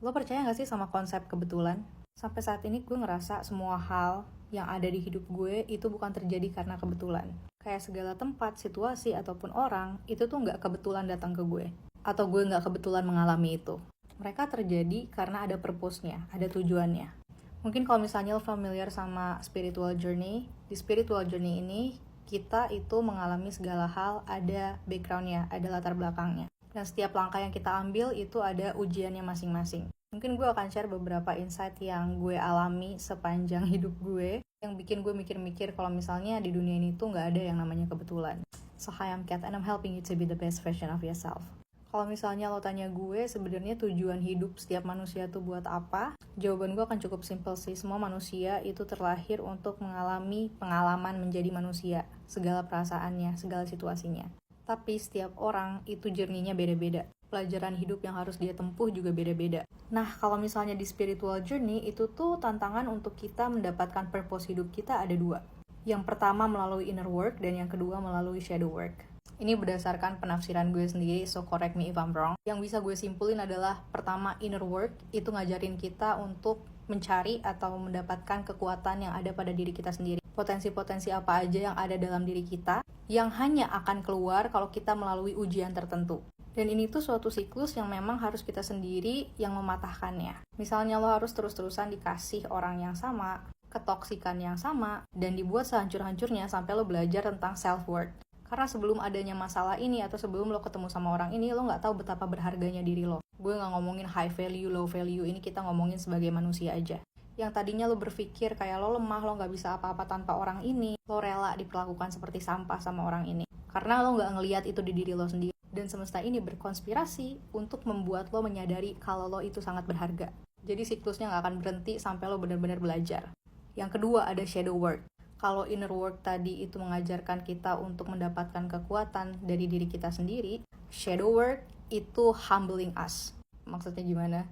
Lo percaya gak sih sama konsep kebetulan? Sampai saat ini gue ngerasa semua hal yang ada di hidup gue itu bukan terjadi karena kebetulan. Kayak segala tempat, situasi, ataupun orang, itu tuh gak kebetulan datang ke gue. Atau gue gak kebetulan mengalami itu. Mereka terjadi karena ada purpose-nya, ada tujuannya. Mungkin kalau misalnya lo familiar sama spiritual journey, di spiritual journey ini, kita itu mengalami segala hal, ada background-nya, ada latar belakangnya. Dan setiap langkah yang kita ambil itu ada ujiannya masing-masing. Mungkin gue akan share beberapa insight yang gue alami sepanjang hidup gue, yang bikin gue mikir-mikir kalau misalnya di dunia ini tuh gak ada yang namanya kebetulan. So hi, I'm Kat and I'm helping you to be the best version of yourself. Kalau misalnya lo tanya gue sebenarnya tujuan hidup setiap manusia tuh buat apa? Jawaban gue akan cukup simple sih. Semua manusia itu terlahir untuk mengalami pengalaman menjadi manusia, segala perasaannya, segala situasinya. Tapi setiap orang itu journey-nya beda-beda. Pelajaran hidup yang harus dia tempuh juga beda-beda. Nah, kalau misalnya di spiritual journey, itu tuh tantangan untuk kita mendapatkan purpose hidup kita ada dua. Yang pertama melalui inner work, dan yang kedua melalui shadow work. Ini berdasarkan penafsiran gue sendiri, so correct me if I'm wrong. Yang bisa gue simpulin adalah, pertama, inner work itu ngajarin kita untuk mencari atau mendapatkan kekuatan yang ada pada diri kita sendiri. Potensi-potensi apa aja yang ada dalam diri kita, yang hanya akan keluar kalau kita melalui ujian tertentu. Dan ini tuh suatu siklus yang memang harus kita sendiri yang mematahkannya. Misalnya lo harus terus-terusan dikasih orang yang sama, ketoksikan yang sama, dan dibuat sehancur-hancurnya sampai lo belajar tentang self-worth. Karena sebelum adanya masalah ini atau sebelum lo ketemu sama orang ini, lo gak tahu betapa berharganya diri lo. Gue gak ngomongin high value, low value, ini kita ngomongin sebagai manusia aja. Yang tadinya lo berpikir kayak lo lemah, lo gak bisa apa-apa tanpa orang ini, lo rela diperlakukan seperti sampah sama orang ini. Karena lo gak ngelihat itu di diri lo sendiri. Dan semesta ini berkonspirasi untuk membuat lo menyadari kalau lo itu sangat berharga. Jadi siklusnya gak akan berhenti sampai lo benar-benar belajar. Yang kedua ada shadow work. Kalau inner work tadi itu mengajarkan kita untuk mendapatkan kekuatan dari diri kita sendiri, shadow work itu humbling us. Maksudnya gimana?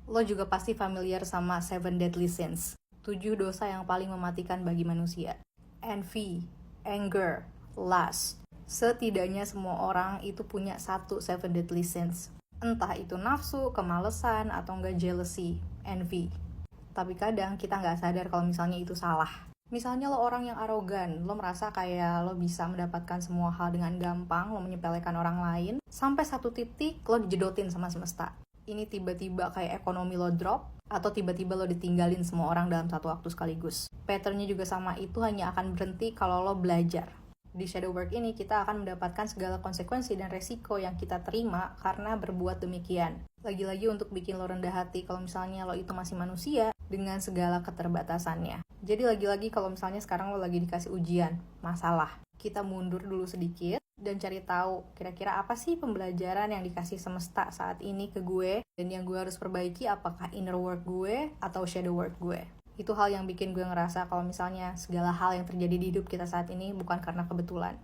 Lo juga pasti familiar sama 7 deadly sins, 7 dosa yang paling mematikan bagi manusia. Envy, anger, lust. Setidaknya semua orang itu punya 1 7 deadly sins. Entah itu nafsu, kemalesan, atau enggak jealousy, envy. Tapi kadang kita nggak sadar kalau misalnya itu salah. Misalnya lo orang yang arogan, lo merasa kayak lo bisa mendapatkan semua hal dengan gampang, lo menyepelekan orang lain, sampai satu titik lo dijedotin sama semesta. Ini tiba-tiba kayak ekonomi lo drop, atau tiba-tiba lo ditinggalin semua orang dalam satu waktu sekaligus. Patternnya juga sama, itu hanya akan berhenti kalau lo belajar. Di shadow work ini kita akan mendapatkan segala konsekuensi dan resiko yang kita terima karena berbuat demikian. Lagi-lagi untuk bikin lo rendah hati kalau misalnya lo itu masih manusia dengan segala keterbatasannya. Jadi lagi-lagi kalau misalnya sekarang lo lagi dikasih ujian, masalah, kita mundur dulu sedikit dan cari tahu kira-kira apa sih pembelajaran yang dikasih semesta saat ini ke gue, dan yang gue harus perbaiki apakah inner work gue atau shadow work gue. Itu hal yang bikin gue ngerasa kalau misalnya segala hal yang terjadi di hidup kita saat ini bukan karena kebetulan.